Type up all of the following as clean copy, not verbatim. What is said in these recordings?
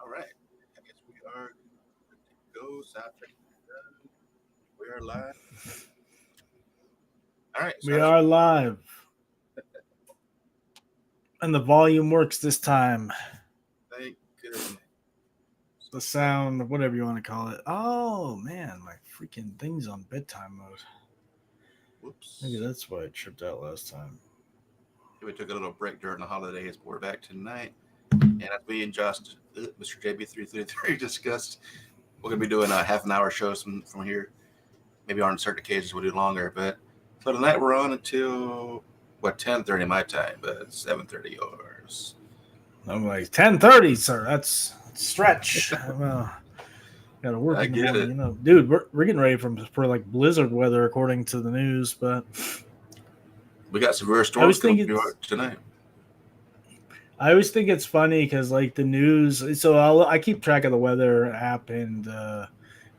All right. I guess we are good to go. Sound check is done. We are live. All right. So We how's are live, and the volume works this time. thank goodness. The So sound, whatever you want to call it. Oh man, my freaking thing's on bedtime mode. Maybe whoops. that's why I tripped out last time. We took a little break during the holidays, but we're back tonight. And as me and Just, Mr. JB333 discussed, we're gonna be doing a half an hour shows from here. Maybe on certain occasions we'll do longer, but so tonight we're on until 10:30 my time, but 7:30 yours. I'm like 10:30, sir. That's a stretch. Got to work I in the get morning, it. dude. We're getting ready for like blizzard weather according to the news, but We got severe I storms always coming think from New it's York tonight. I always think it's funny because like the news. So I keep track of the weather app, and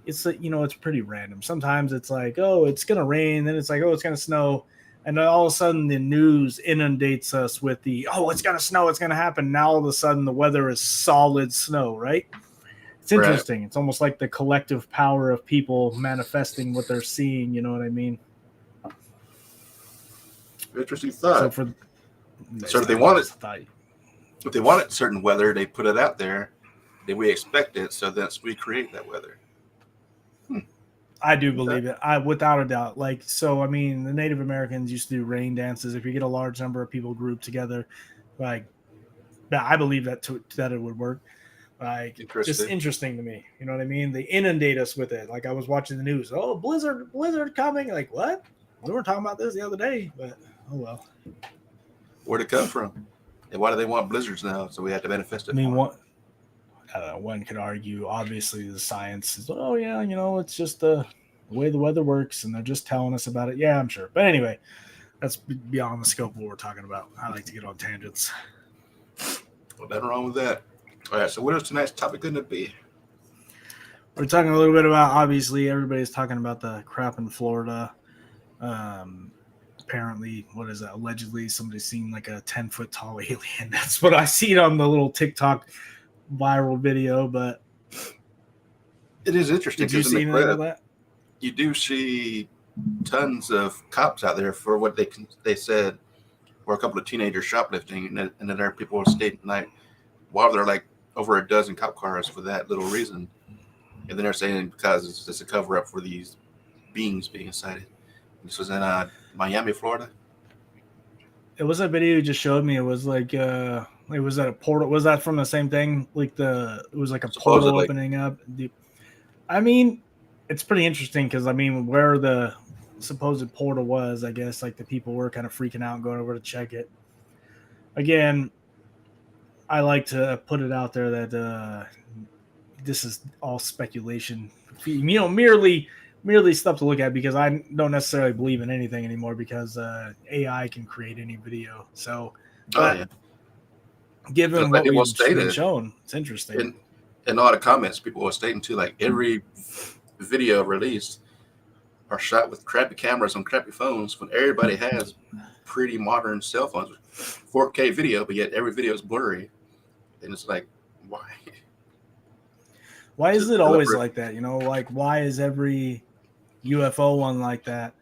it's like it's pretty random. Sometimes it's like, oh, it's gonna rain, then it's like, oh, it's gonna snow, and then all of a sudden the news inundates us with the, oh, it's gonna snow, it's gonna happen. Now all of a sudden the weather is solid snow, right? It's Right. interesting. It's almost like the collective power of people manifesting what they're seeing. You know what I mean? Interesting So thought. for So I just thought, if they wanted certain weather, they put it out there. Then we expect it, so that's we create that weather. Hmm. I do Okay. believe it. I without a doubt. Like so, I mean, the Native Americans used to do rain dances. If you get a large number of people grouped together, like I believe that it would work. Like just Interesting. interesting to me. You know what I mean? They inundate us with it. Like I was watching the news. Oh, blizzard coming. Like what? We were talking about this the other day, but oh well. Where'd it come from? And why do they want blizzards now? So we have to manifest I it mean, for them. one could argue. Obviously, the science is. Oh yeah, it's just the way the weather works, and they're just telling us about it. Yeah, I'm sure. But anyway, that's beyond the scope of what we're talking about. I like to get on tangents. Well, nothing wrong with that. All right. So what is tonight's topic going to be? We're talking a little bit about, obviously everybody's talking about the crap in Florida. Um, Apparently, what is that? Allegedly, somebody's seen like a 10-foot tall alien. That's what I see on the little TikTok viral video. But It is interesting did you because in the see anything clip of that? you do see tons of cops out there for what they said were a couple of teenagers shoplifting, and then there are people who stayed at night while there are like over a dozen cop cars for that little reason. And then they're saying because it's just a cover up for these beings being sighted. This was in Miami, Florida. It was a video you just showed me. It was like it was at a portal. Was that from the same thing? Like it was like a portal Supposedly. opening up. I mean, it's pretty interesting because I mean, where the supposed portal was, I guess like the people were kind of freaking out and going over to check it. Again, I like to put it out there that this is all speculation. Merely stuff to look at because I don't necessarily believe in anything anymore because AI can create any video. So, Oh but yeah. given Like what people we've been stated shown, it's interesting. in in all the comments, people were stating too, like every video released are shot with crappy cameras on crappy phones when everybody has pretty modern cell phones with 4K video, but yet every video is blurry. And it's like, why? Why Is is it it always deliberate? like that? Like why is every UFO one like that?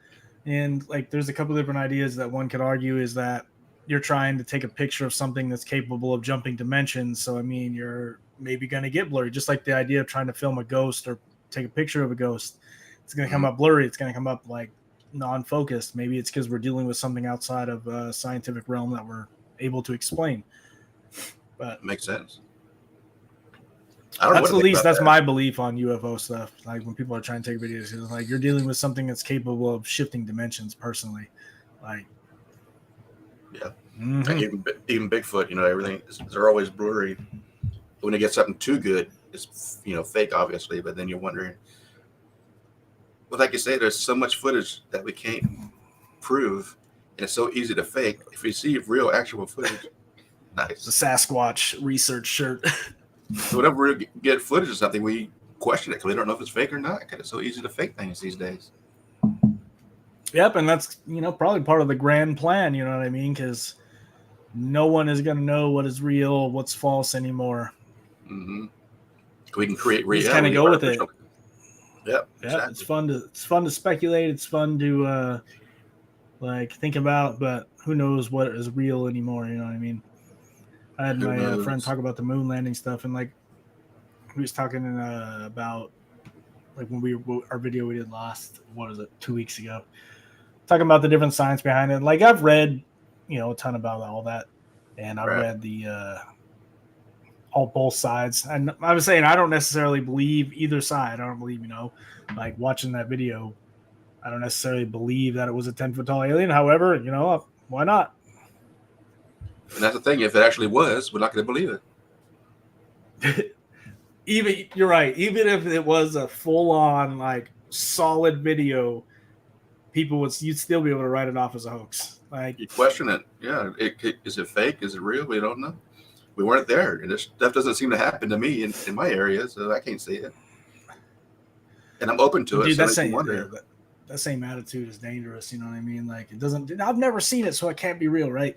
And like, there's a couple different ideas that one could argue is that you're trying to take a picture of something that's capable of jumping dimensions. So, I mean, you're maybe going to get blurry, just like the idea of trying to film a ghost or take a picture of a ghost. It's going to come Mm, up blurry. It's going to come up like non-focused. Maybe it's because we're dealing with something outside of a scientific realm that we're able to explain. But makes sense. I don't know what that's to at think least about that's that. my belief on UFO stuff. Like when people are trying to take videos, it's like you're dealing with something that's capable of shifting dimensions. Personally, like, Yeah. Like mm-hmm. even Bigfoot, everything they're always blurry. When they get something too good, it's fake, obviously. But then you're wondering, well, like you say, there's so much footage that we can't prove, and it's so easy to fake. If we see real, actual footage, The nice. Sasquatch research shirt. So whenever we get footage of something, we question it because we don't know if it's fake or not. Because it's so easy to fake things these days. Yep, and that's probably part of the grand plan. You know what I mean? Because no one is going to know what is real, what's false anymore. Hmm. We can create just kind of reality. go with it. Yep. Yeah, Exactly. it's fun to speculate. It's fun to like think about, but who knows what is real anymore? You know what I mean? I had Who my friend knows? talk about the moon landing stuff, and like we was talking about like when our video we did last, what was it, 2 weeks ago, talking about the different science behind it. Like I've read, a ton about all that, and I've Right. read the all both sides. And I was saying I don't necessarily believe either side. I don't believe, like watching that video, I don't necessarily believe that it was a 10-foot tall alien. However, why not? And that's the thing. If it actually was, we're not going to believe it. Even you're right. Even if it was a full on like solid video, you'd still be able to write it off as a hoax. Like You question it. Yeah. Is it fake? Is it real? We don't know. We weren't there. And this stuff doesn't seem to happen to me in my area, so I can't see it. And I'm open to it, dude, so it makes me wonder. that same attitude is dangerous. You know what I mean? Like it doesn't. I've never seen it, so it can't be real, right?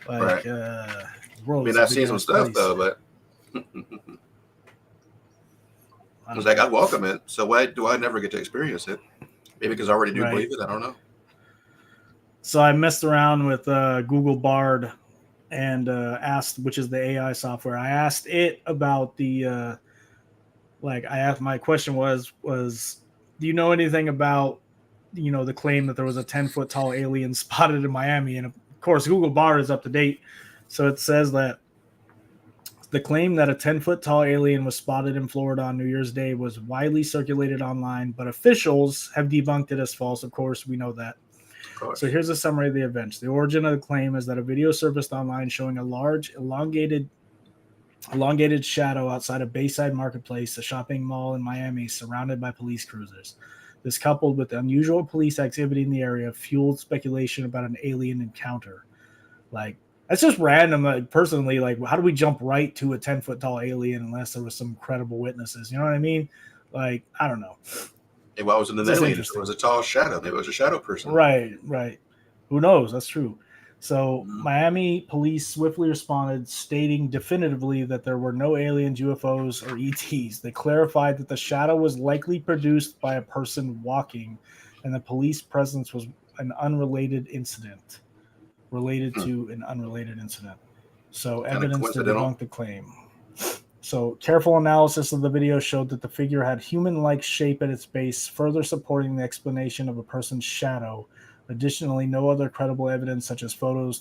Like Right. the I world mean, is a I've big seen some ass stuff, place. though, but I it's don't like, know. I'd welcome it. So why do I never get to experience it? Maybe because I already do Right. believe it. I don't know. So I messed around with Google Bard and asked, which is the AI software. I asked it about the my question was do you know anything about the claim that there was a 10-foot tall alien spotted in Miami? And of course, Google Bard is up to date, so it says that the claim that a 10-foot tall alien was spotted in Florida on New Year's Day was widely circulated online, but officials have debunked it as false. Of course, we know that. Of course. So here's a summary of the events. The origin of the claim is that a video surfaced online showing a large, elongated shadow outside of Bayside Marketplace, a shopping mall in Miami, surrounded by police cruisers. This, coupled with unusual police activity in the area, fueled speculation about an alien encounter. Like, that's just random. Like, personally, like, how do we jump right to a 10-foot tall alien unless there was some credible witnesses? You know what I mean? Like, I don't know. Maybe I was an It's just alien. It interesting. was a tall shadow. Maybe it was a shadow person. Right. Who knows? That's true. So Mm-hmm. Miami police swiftly responded, stating definitively that there were no aliens, UFOs, or ETs. They clarified that the shadow was likely produced by a person walking, and the police presence was an unrelated incident. Related to an unrelated incident. So Kind of evidence to coincidental. debunk the claim. So careful analysis of the video showed that the figure had human-like shape at its base, further supporting the explanation of a person's shadow. Additionally, no other credible evidence, such as photos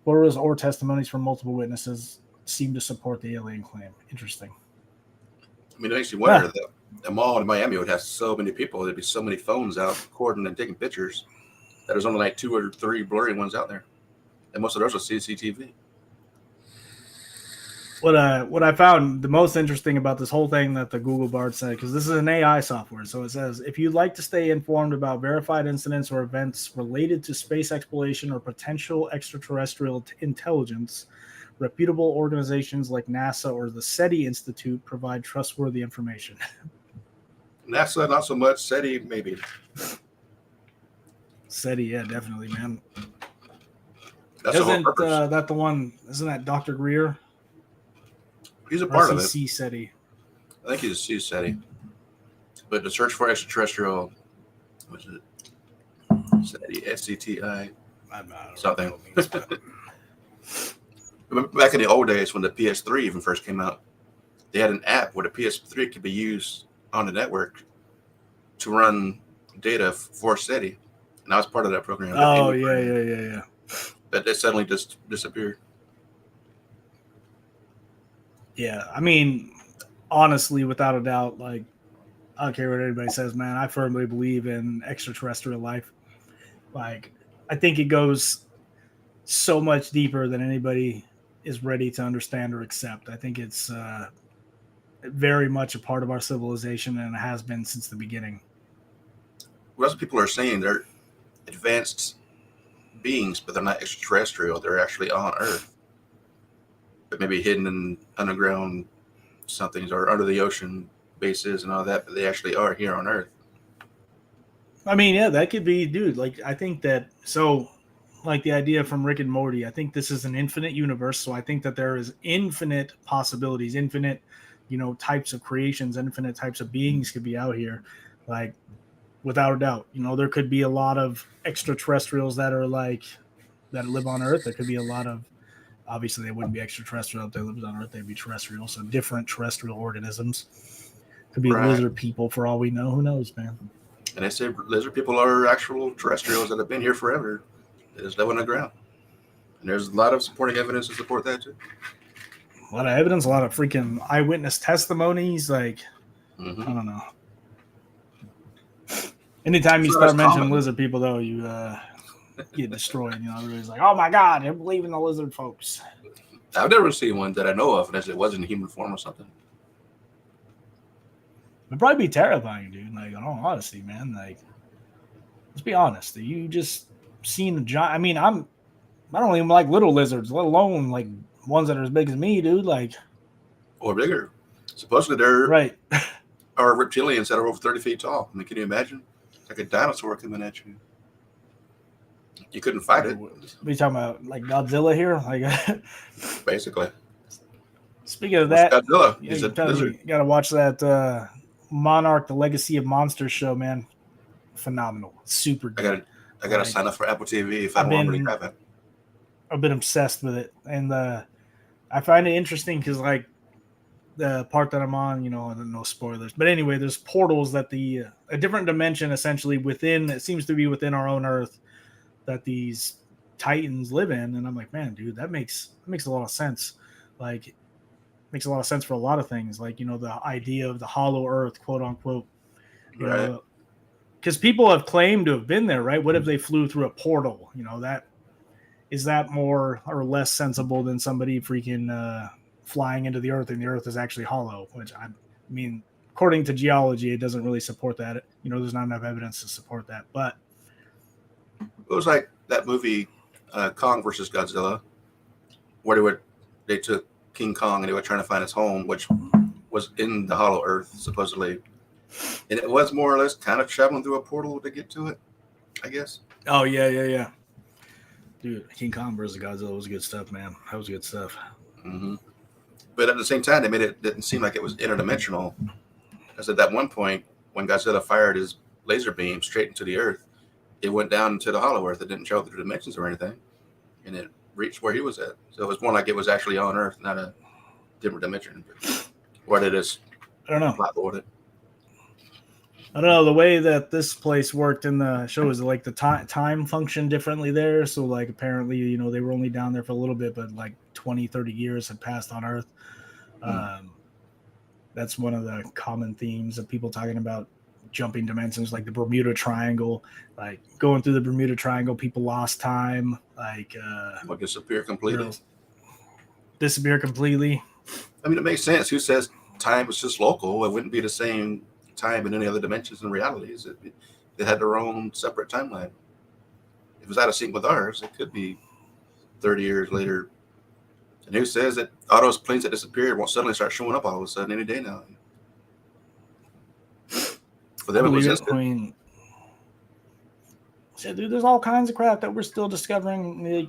or testimonies from multiple witnesses, seem to support the alien claim. Interesting. I mean, it makes you wonder that a mall in Miami would have so many people. There'd be so many phones out recording and taking pictures that there's only like 2 or 3 blurry ones out there. And most of those are CCTV. What I found the most interesting about this whole thing that the Google Bard said, because this is an AI software, so it says, if you'd like to stay informed about verified incidents or events related to space exploration or potential extraterrestrial intelligence, reputable organizations like NASA or the SETI Institute provide trustworthy information. NASA, not so much. SETI, maybe. SETI, yeah, definitely, man. That's the whole purpose. That the one? Isn't that Dr. Greer? He's a Or part of is it. he SETI? I think he's SETI. But the search for extraterrestrial, what's it? SETI, SCTI, something. Back in the old days when the PS3 even first came out, they had an app where the PS3 could be used on the network to run data for SETI. And I was part of that program. Oh, yeah. But it suddenly just disappeared. Yeah, I mean, honestly, without a doubt, like, I don't care what anybody says, man. I firmly believe in extraterrestrial life. Like, I think it goes so much deeper than anybody is ready to understand or accept. I think it's very much a part of our civilization, and it has been since the beginning. What else people are saying? They're advanced beings, but they're not extraterrestrial. They're actually on Earth, but maybe hidden in underground somethings or under the ocean bases and all that. But they actually are here on Earth. I mean, yeah, that could be, dude. Like, I think that like the idea from Rick and Morty. I think this is an infinite universe, so I think that there is infinite possibilities, infinite types of creations, infinite types of beings could be out here. Like, without a doubt, there could be a lot of extraterrestrials that are like that live on Earth. There could be a lot of, obviously they wouldn't be extraterrestrial if they lived on Earth. They'd be terrestrial. So different terrestrial organisms. Could be Right. lizard people for all we know. Who knows, man? And they say lizard people are actual terrestrials that have been here forever. They just live on the ground. And there's a lot of supporting evidence to support that too. A lot of evidence, a lot of freaking eyewitness testimonies. Like, I don't know. Anytime you start mentioning lizard people, though, you get destroyed. Everybody's like, "Oh my god, I believe in the lizard folks." I've never seen one that I know of unless it was in human form or something. It'd probably be terrifying, dude. Like, in all honesty, man. Like, let's be honest. You just seen a giant. I mean, I don't even like little lizards, let alone like ones that are as big as me, dude. Like, or bigger. Supposedly there right. are reptilians that are over 30 feet tall. I mean, can you imagine? Like a dinosaur coming at you. You couldn't fight it. What are you talking about? Like Godzilla here? Like, basically. Speaking of that, Godzilla. He's a lizard. You gotta watch that Monarch: The Legacy of Monsters show, man. Phenomenal, super good. I gotta sign up for Apple TV if I don't already have it. I've been obsessed with it, and I find it interesting because like the part that I'm on, no spoilers, but anyway, there's portals that a different dimension essentially it seems to be within our own Earth that these Titans live in, and I'm like, man, dude, that makes a lot of sense. Like, makes a lot of sense for a lot of things, like the idea of the hollow Earth, quote unquote. Right. Because people have claimed to have been there, right? What if they flew through a portal? Is that more or less sensible than somebody freaking flying into the Earth and the Earth is actually hollow? Which, I mean, according to geology, it doesn't really support that. There's not enough evidence to support that. But it was like that movie Kong versus Godzilla, where they took King Kong and they were trying to find his home, which was in the hollow Earth supposedly, and it was more or less kind of traveling through a portal to get to it, I guess. Oh yeah. Dude, King Kong versus Godzilla was good stuff, man. That was good stuff. Mm-hmm. But at the same time, they made it didn't seem like it was interdimensional. Because at that one point, when Godzilla fired his laser beam straight into the Earth, it went down into the hollow Earth. It didn't show the dimensions or anything, and it reached where he was at. So it was more like it was actually on Earth, not a different dimension. Or did it? I don't know. Flatboard it. I don't know, the way that this place worked in the show is like the time function differently there. So like apparently, they were only down there for a little bit, but like 20, 30 years had passed on Earth. That's one of the common themes of people talking about jumping dimensions, like the Bermuda Triangle. Like going through the Bermuda Triangle, people lost time. Like disappear completely. Disappear completely. I mean, it makes sense. Who says time is just local? It wouldn't be the same time in any other dimensions and realities. They had their own separate timeline. If it was out of sync with ours, it could be 30 years later. And who says that all those planes that disappeared won't suddenly start showing up all of a sudden any day now? For them, it was instant. I mean, dude, there's all kinds of crap that we're still discovering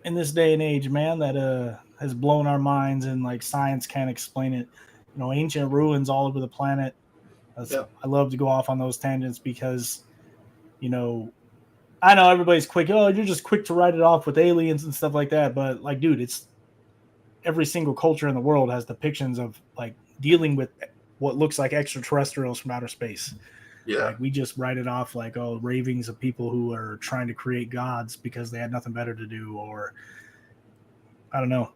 in this day and age, man, that has blown our minds, and like science can't explain it. Ancient ruins all over the planet. I love to go off on those tangents because, I know everybody's quick. Oh, you're just quick to write it off with aliens and stuff like that. But like, dude, it's every single culture in the world has depictions of like dealing with what looks like extraterrestrials from outer space. Yeah. Like, we just write it off like, oh, ravings of people who are trying to create gods because they had nothing better to do. Or I don't know.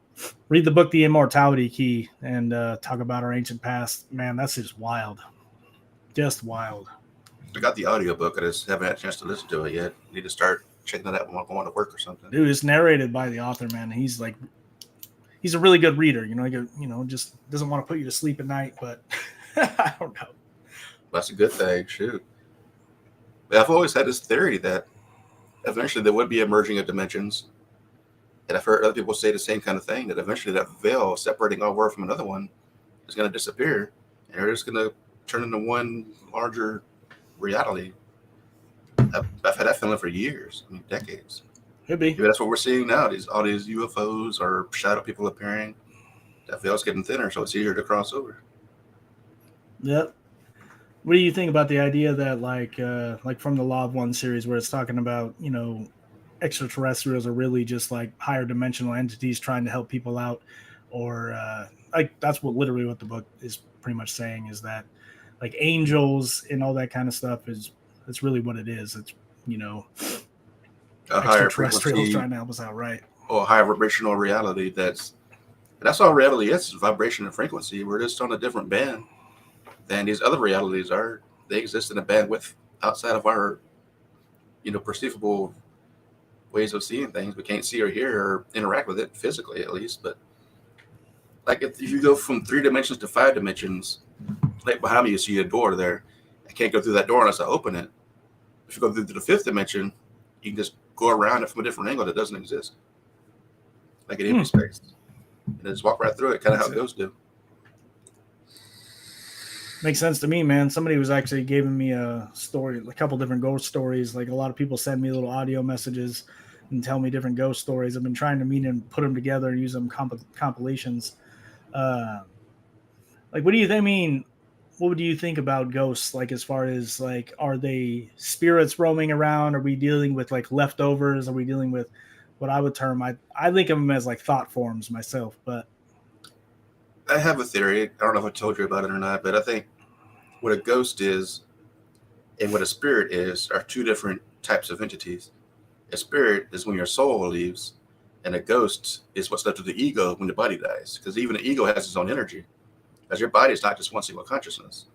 Read the book, The Immortality Key, and talk about our ancient past. Man, that's just wild. Just wild. I got the audiobook. I just haven't had a chance to listen to it yet. I need to start checking that out when I'm going to work or something. Dude, it's narrated by the author, man. He's a really good reader. Just doesn't want to put you to sleep at night, but I don't know. That's a good thing. Shoot. But I've always had this theory that eventually there would be a merging of dimensions. And I've heard other people say the same kind of thing, that eventually that veil separating our world from another one is going to disappear. And they're just going to turn into one larger reality. I've had that feeling for years, decades. Could be. Maybe that's what we're seeing now. All these UFOs or shadow people appearing. That veil's getting thinner, so it's easier to cross over. Yep. What do you think about the idea that like from the Law of One series where it's talking about, extraterrestrials are really just like higher dimensional entities trying to help people out, or like that's what literally what the book is pretty much saying is that like angels and all that kind of stuff is that's really what it is. It's you know A higher extraterrestrials frequency trying to help us out, right? or a higher vibrational reality. That's all reality is vibration and frequency. We're just on a different band than these other realities are. They exist in a bandwidth outside of our, perceivable ways of seeing things. We can't see or hear or interact with it physically, at least. But like if you go from 3 dimensions to 5 dimensions, like behind me, you see a door there. I can't go through that door unless I open it. If you go through to the 5th dimension, you can just go around it from a different angle that doesn't exist, like an empty space, and just walk right through it. Kind of how ghosts do. Makes sense to me, man. Somebody was actually giving me a story, a couple different ghost stories. Like a lot of people send me little audio messages and tell me different ghost stories. I've been trying to meet and put them together and use them compilations. Uh, like, what do you think? I mean, what do you think about ghosts? Like, as far as like, are they spirits roaming around? Are we dealing with like leftovers? Are we dealing with what I would term? I think of them as like thought forms myself, but I have a theory. I don't know if I told you about it or not, but I think what a ghost is and what a spirit is are two different types of entities. A spirit is when your soul leaves, and a ghost is what's left of the ego when the body dies. Because even the ego has its own energy, as your body is not just one single consciousness.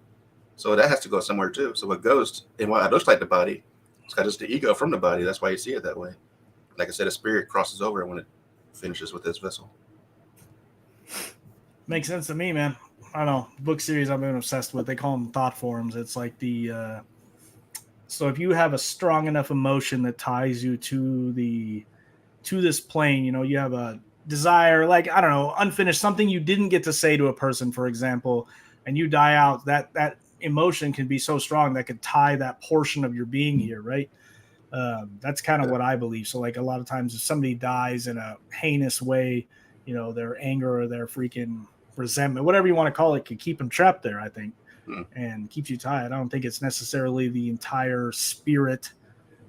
So that has to go somewhere too. So a ghost, and why it looks like the body, it's got just the ego from the body. That's why you see it that way. Like I said, a spirit crosses over when it finishes with this vessel. makes sense to me, man. I don't know. Book series I've been obsessed with. They call them thought forms. It's like so if you have a strong enough emotion that ties you to this plane, you have a desire, like I don't know, unfinished something you didn't get to say to a person, for example, and you die out. That emotion can be so strong that could tie that portion of your being here, right? That's kind of what I believe. So like a lot of times if somebody dies in a heinous way, their anger or their freaking resentment, whatever you want to call it, can keep them trapped there, I think, Hmm. and keeps you tied. I don't think it's necessarily the entire spirit,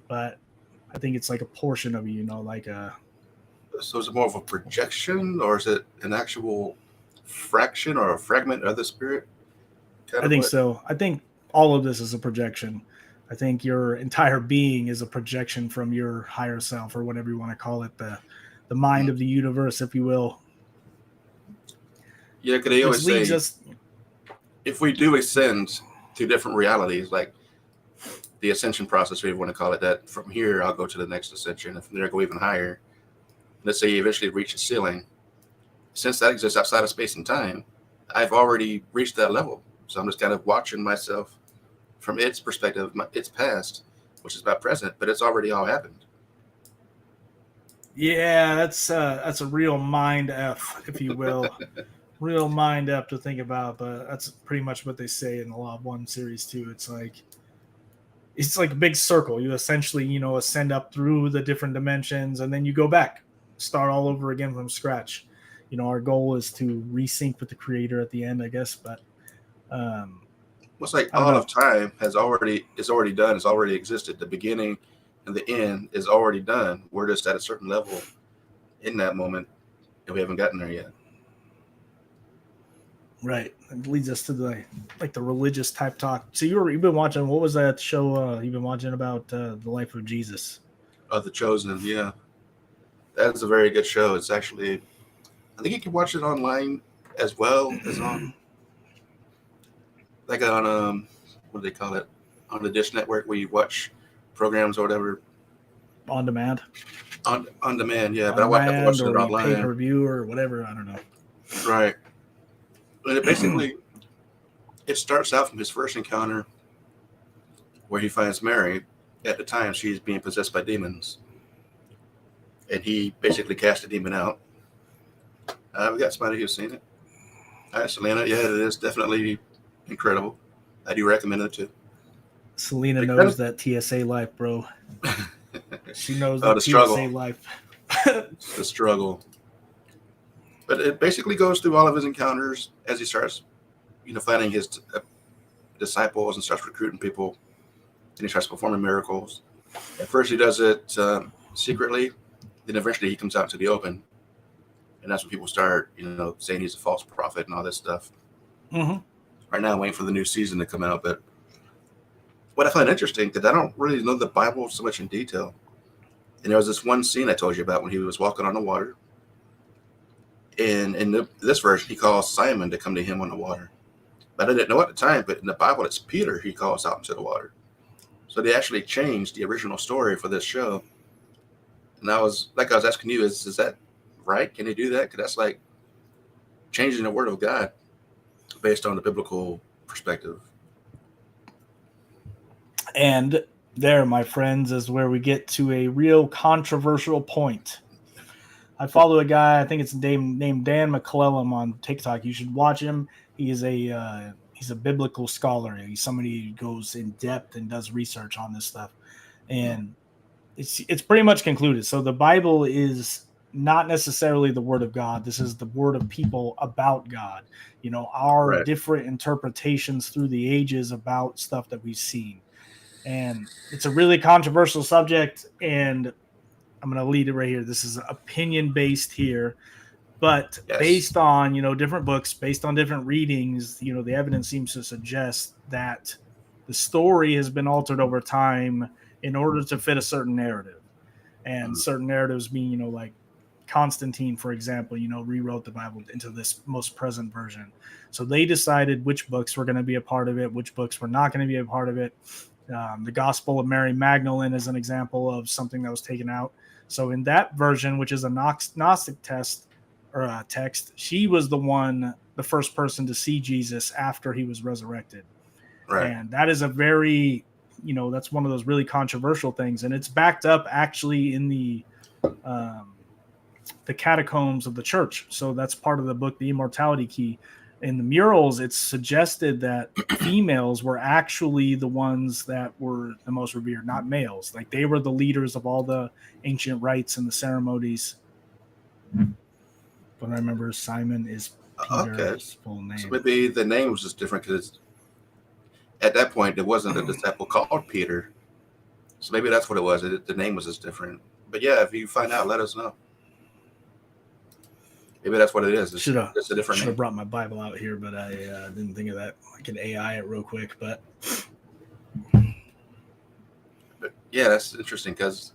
but I think it's like a portion of you, like a. So is it more of a projection, or is it an actual fraction or a fragment of the spirit? Kind I of think what? so. I think all of this is a projection. I think your entire being is a projection from your higher self, or whatever you want to call it, the mind Hmm. of the universe, if you will. Yeah, because they Which always leads say us. if we do ascend to different realities, like the ascension process, or you want to call it that, from here I'll go to the next ascension, and from there I go even higher. Let's say you eventually reach a ceiling. Since that exists outside of space and time, I've already reached that level. So I'm just kind of watching myself from its perspective, its past, which is my present, but it's already all happened. Yeah, that's a real mind f, if you will, real mind f to think about. But that's pretty much what they say in the Law of One series too. It's like a big circle. You essentially, ascend up through the different dimensions, and then you go back, start all over again from scratch. Our goal is to resync with the creator at the end, I guess. But um, It's like I don't all of know. time is already done, it's already existed. The beginning and the end is already done. We're just at a certain level in that moment, and we haven't gotten there yet. Right. It leads us to the religious type talk. So you've been watching. What was that show? You've been watching about the life of Jesus. Of the chosen, yeah, that's a very good show. It's actually, I think you can watch it online as well as on, like on what do they call it, on the Dish Network, where you watch programs or whatever On demand, on demand. Yeah, but on I've been demand, watching it or you pay online. per view or whatever. I don't know. Right, and it starts out from his first encounter where he finds Mary. At the time, she's being possessed by demons, and he basically cast the demon out. We got somebody who's seen it. All right, Selena. Yeah, it is definitely incredible. I do recommend it too. Selena It kind knows that TSA life, bro. of She knows oh, that the TSA struggle, life. the struggle. But it basically goes through all of his encounters as he starts, finding disciples and starts recruiting people, and he starts performing miracles. At first, he does it secretly. Then eventually, he comes out to the open, and that's when people start, saying he's a false prophet and all this stuff. Mm-hmm. Right now, I'm waiting for the new season to come out. But what I find interesting, because I don't really know the Bible so much in detail, and there was this one scene I told you about when he was walking on the water. And in this version, he calls Simon to come to him on the water. But I didn't know at the time, but in the Bible, it's Peter he calls out into the water. So they actually changed the original story for this show. And I was asking you, is that right? Can they do that? Because that's like changing the word of God based on the biblical perspective. And there, my friends, is where we get to a real controversial point. I follow a guy, I think it's named Dan McClellan on TikTok. You should watch him. He's a biblical scholar. He's somebody who goes in depth and does research on this stuff. And it's pretty much concluded. So the Bible is not necessarily the word of God. This is the word of people about God. Our Right. different interpretations through the ages about stuff that we've seen. And it's a really controversial subject, and I'm going to lead it right here. This is opinion based here, but based on, different books, based on different readings, the evidence seems to suggest that the story has been altered over time in order to fit a certain narrative. And certain narratives being, like Constantine, for example, rewrote the Bible into this most present version. So they decided which books were going to be a part of it, which books were not going to be a part of it. The Gospel of Mary Magdalene is an example of something that was taken out. So in that version, which is a Gnostic text, she was the first person to see Jesus after he was resurrected. Right. And that is a very, that's one of those really controversial things. And it's backed up actually in the catacombs of the church. So that's part of the book, The Immortality Key. In the murals, it's suggested that females were actually the ones that were the most revered, not males. Like they were the leaders of all the ancient rites and the ceremonies. But I remember Simon is Peter's full name. So maybe the name was just different because at that point there wasn't a disciple called Peter. So maybe that's what it was. The name was just different. But yeah, if you find out, let us know. Maybe that's what it is. It's a different name. Should have brought my Bible out here, but I didn't think of that. I can AI it real quick, but yeah, that's interesting because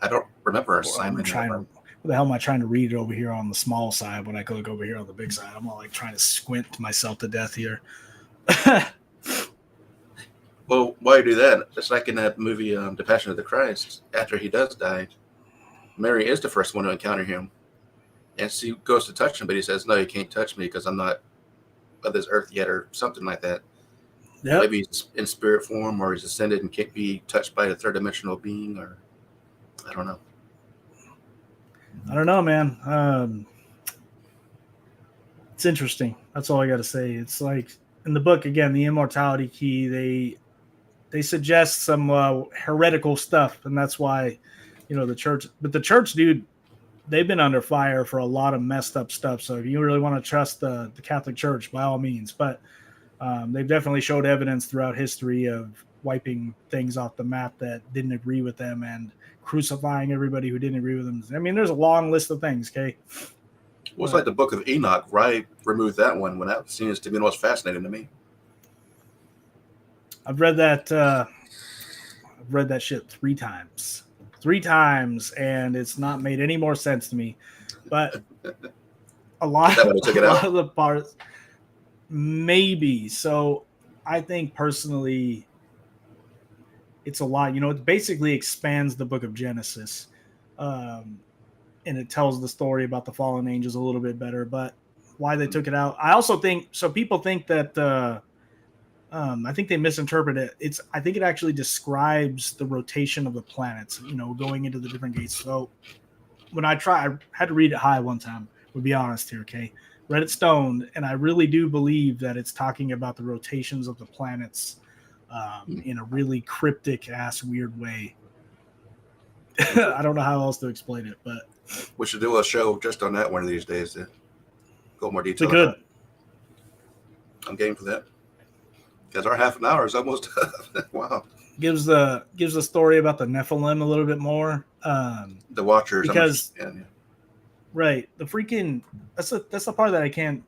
I don't remember Simon. What the hell am I trying to read it over here on the small side when I could look over here on the big side? I'm all like trying to squint myself to death here. Well, while you do that, it's like in that movie, The Passion of the Christ. After he does die, Mary is the first one to encounter him. And she goes to touch him, but he says, no, you can't touch me because I'm not of this earth yet, or something like that. Yep. Maybe he's in spirit form, or he's ascended and can't be touched by a third dimensional being, or I don't know. I don't know, man. It's interesting. That's all I got to say. It's like in the book, again, The Immortality Key, they suggest some heretical stuff, and that's why, the church. But the church, dude, they've been under fire for a lot of messed up stuff. So if you really want to trust the Catholic Church, by all means. But they've definitely showed evidence throughout history of wiping things off the map that didn't agree with them and crucifying everybody who didn't agree with them. I mean, there's a long list of things, okay? Well, it's like the Book of Enoch, right? Removed that one when that seems to be the most fascinating to me. I've read that shit 3 times. 3 times, and it's not made any more sense to me. But a lot of the parts, maybe. So I think personally, it's a lot. It basically expands the book of Genesis, and it tells the story about the fallen angels a little bit better. But why they took it out, I also think. So people think that. I think they misinterpret it. I think it actually describes the rotation of the planets, going into the different gates. So when I had to read it high one time, we'll be honest here, okay? Read it stoned, and I really do believe that it's talking about the rotations of the planets in a really cryptic-ass weird way. I don't know how else to explain it, but... We should do a show just on that one of these days to go more detail. We could. I'm game for that. Because our half an hour is almost up. Wow. Gives the story about the Nephilim a little bit more. The Watchers. Because Yeah. right, the freaking that's the part that I can't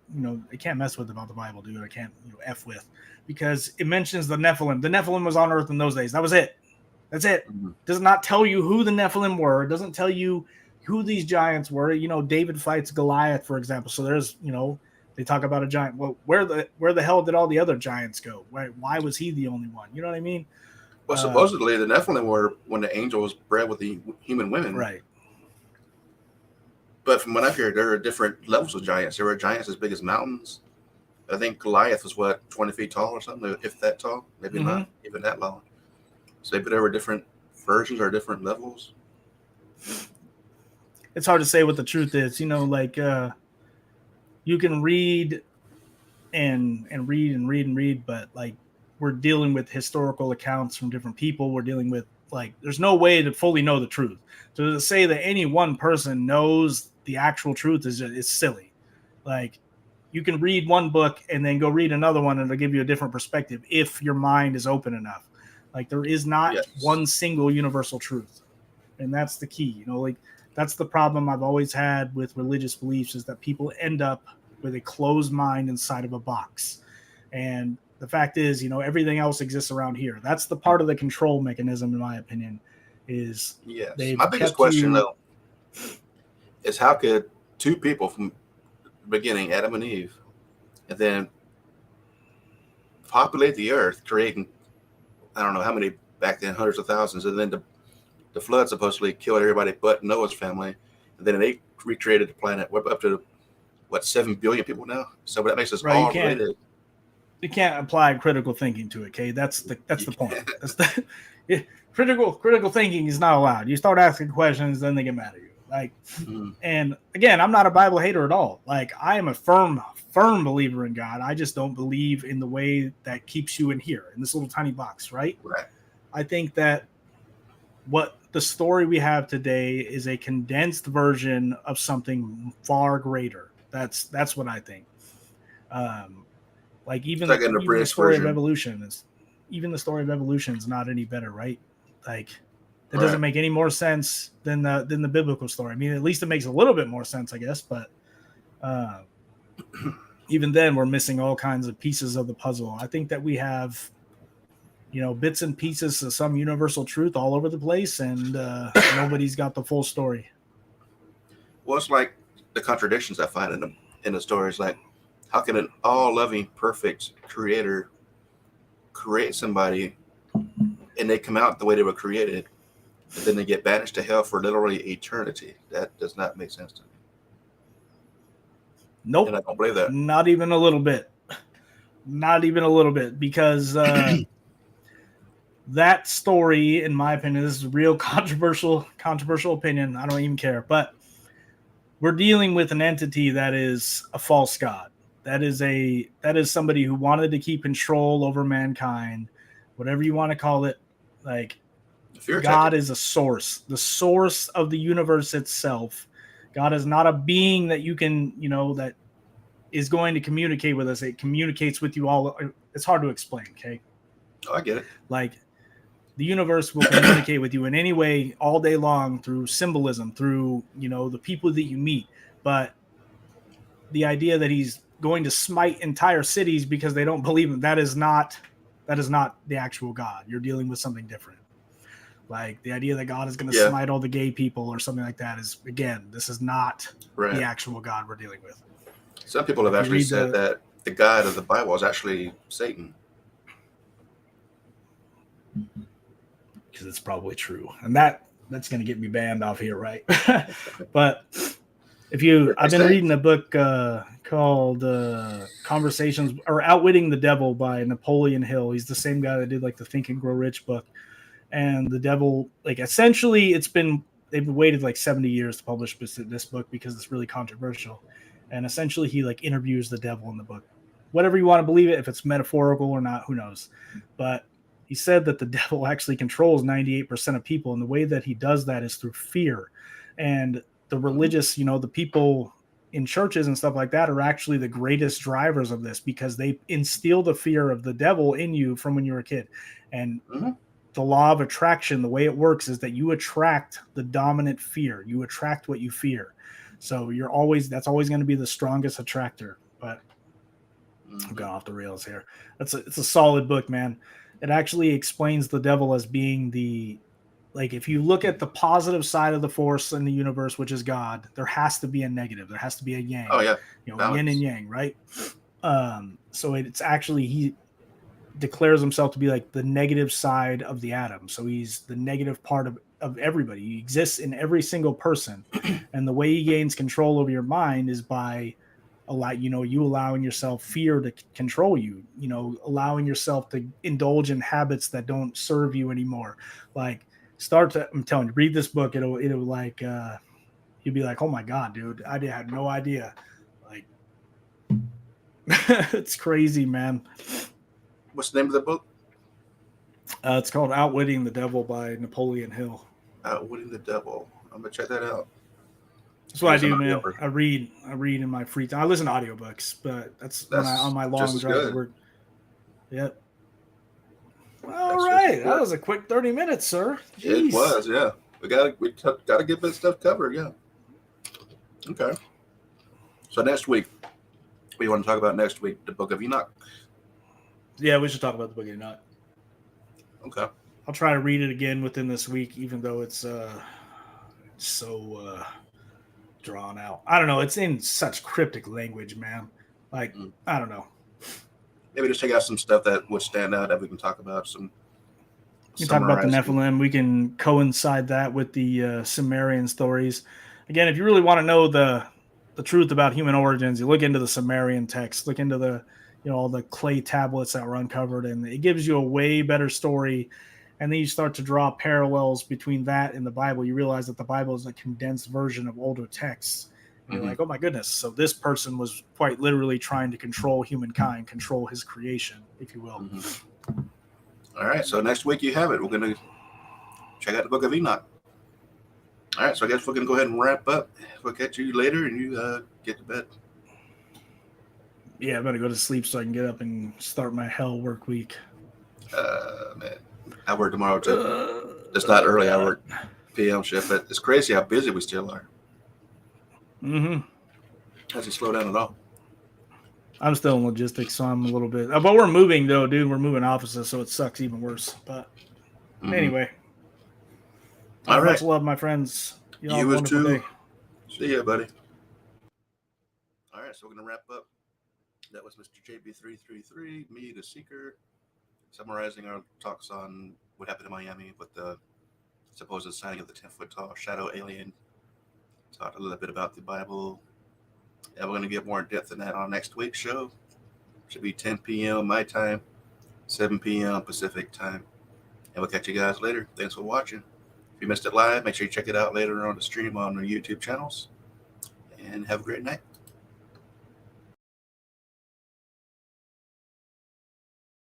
mess with about the Bible, dude. I can't f with, because it mentions the Nephilim. The Nephilim was on Earth in those days. That was it. That's it. Mm-hmm. Does not tell you who the Nephilim were. It doesn't tell you who these giants were. David fights Goliath, for example. So there's they talk about a giant. Well, where the hell did all the other giants go? Why was he the only one? You know what I mean? Well, supposedly the Nephilim were when the angels bred with the human women. Right. But from what I've heard, there are different levels of giants. There were giants as big as mountains. I think Goliath was 20 feet tall or something, if that tall. Maybe not even that long. So maybe there were different versions or different levels. It's hard to say what the truth is. You can read and read, but like, we're dealing with historical accounts from different people. We're dealing with, like, there's no way to fully know the truth. So to say that any one person knows the actual truth is silly. Like, you can read one book and then go read another one, and it'll give you a different perspective if your mind is open enough. Like, there is not one single universal truth, and that's the key. Like, that's the problem I've always had with religious beliefs, is that people end up with a closed mind inside of a box. And the fact is, everything else exists around here. That's the part of the control mechanism, in my opinion, is my biggest question, though, is how could two people from the beginning, Adam and Eve, and then populate the earth, creating, I don't know how many back then, hundreds of thousands, and then the flood supposedly killed everybody but Noah's family, and then they recreated the planet. We're up to 7 billion people now, so that makes us all related. You can't apply critical thinking to it, okay? That's the point. Critical thinking is not allowed. You start asking questions, then they get mad at you. Like, and again, I'm not a Bible hater at all. Like, I am a firm believer in God. I just don't believe in the way that keeps you in here, in this little tiny box, right? Right. I think that what the story we have today is a condensed version of something far greater. That's what I think. Like, even the story of evolution is not any better, right? Like, it doesn't make any more sense than the biblical story. I mean, at least it makes a little bit more sense, I guess. But even then, we're missing all kinds of pieces of the puzzle. I think that we have, bits and pieces of some universal truth all over the place, and nobody's got the full story. Well, it's like the contradictions I find in the stories. Like, how can an all-loving, perfect creator create somebody and they come out the way they were created, and then they get banished to hell for literally eternity? That does not make sense to me. Nope. And I don't believe that. Not even a little bit. Not even a little bit, because that story, in my opinion, this is a real controversial opinion. I don't even care. But we're dealing with an entity that is a false god. That is somebody who wanted to keep control over mankind, whatever you want to call it. Like, God is a source, the source of the universe itself. God is not a being that you can, that is going to communicate with us. It communicates with you all. It's hard to explain. Okay. Oh, I get it. Like, the universe will communicate with you in any way all day long through symbolism, through, the people that you meet. But the idea that he's going to smite entire cities because they don't believe him, that is not the actual God. You're dealing with something different. Like, the idea that God is going to smite all the gay people or something like that is, again, this is not the actual God we're dealing with. Some people have actually said that the God of the Bible is actually Satan. Because it's probably true. And that's going to get me banned off here, right? But I've been reading a book called Conversations or Outwitting the Devil by Napoleon Hill. He's the same guy that did like the Think and Grow Rich book. And the devil, like, essentially they've waited like 70 years to publish this book because it's really controversial. And essentially he like interviews the devil in the book. Whatever you want to believe it, if it's metaphorical or not, who knows? But he said that the devil actually controls 98% of people. And the way that he does that is through fear. And the religious, the people in churches and stuff like that are actually the greatest drivers of this, because they instill the fear of the devil in you from when you were a kid. And the law of attraction, the way it works is that you attract the dominant fear. You attract what you fear. So that's always going to be the strongest attractor. But I'm going off the rails here. It's a solid book, man. It actually explains the devil as being if you look at the positive side of the force in the universe, which is God, there has to be a negative. There has to be a yang. Oh yeah. Yin and yang, right? So it's actually, he declares himself to be like the negative side of the atom. So he's the negative part of everybody. He exists in every single person. And the way he gains control over your mind is by allowing yourself fear to control you, allowing yourself to indulge in habits that don't serve you anymore. Like I'm telling you, read this book. It'll like, you'll be like, oh my God, dude, I had no idea. Like, it's crazy, man. What's the name of the book? It's called Outwitting the Devil by Napoleon Hill. Outwitting the Devil. I'm gonna check that out. That's what I do, man. I read in my free time. I listen to audiobooks, but that's when on my long drive to work. Yep. All right, that was a quick 30 minutes, sir. Jeez. It was, yeah. We gotta get this stuff covered, yeah. Okay. So next week, what do you want to talk about next week? The Book of Enoch. Yeah, we should talk about the Book of Enoch. Okay. I'll try to read it again within this week, even though it's so drawn out. I don't know. It's in such cryptic language, man. Like, I don't know. Maybe just check out some stuff that would stand out that we can talk about. We can talk about the Nephilim. We can coincide that with the Sumerian stories. Again, if you really want to know the truth about human origins, you look into the Sumerian text, look into the all the clay tablets that were uncovered, and it gives you a way better story. And then you start to draw parallels between that and the Bible. You realize that the Bible is a condensed version of older texts. And you're like, oh my goodness. So this person was quite literally trying to control humankind, control his creation, if you will. All right. So next week you have it. We're going to check out the Book of Enoch. All right. So I guess we're going to go ahead and wrap up. We'll catch you later and you get to bed. Yeah, I'm going to go to sleep so I can get up and start my hell work week. Man. I work tomorrow too. It's not early. I work PM shift, but it's crazy how busy we still are. Hasn't slowed down at all. I'm still in logistics, so I'm a little bit. But we're moving though, dude. We're moving offices, so it sucks even worse. But anyway, all right. Much love, my friends. You as too. Day. See ya, buddy. All right, so we're gonna wrap up. That was Mr. JB333, me, the Seeker, summarizing our talks on what happened in Miami with the supposed sighting of the 10-foot tall shadow alien. Talked a little bit about the Bible. And we're going to get more in depth in that on next week's show. Should be 10 p.m. my time, 7 p.m. Pacific time. And we'll catch you guys later. Thanks for watching. If you missed it live, make sure you check it out later on the stream on our YouTube channels. And have a great night.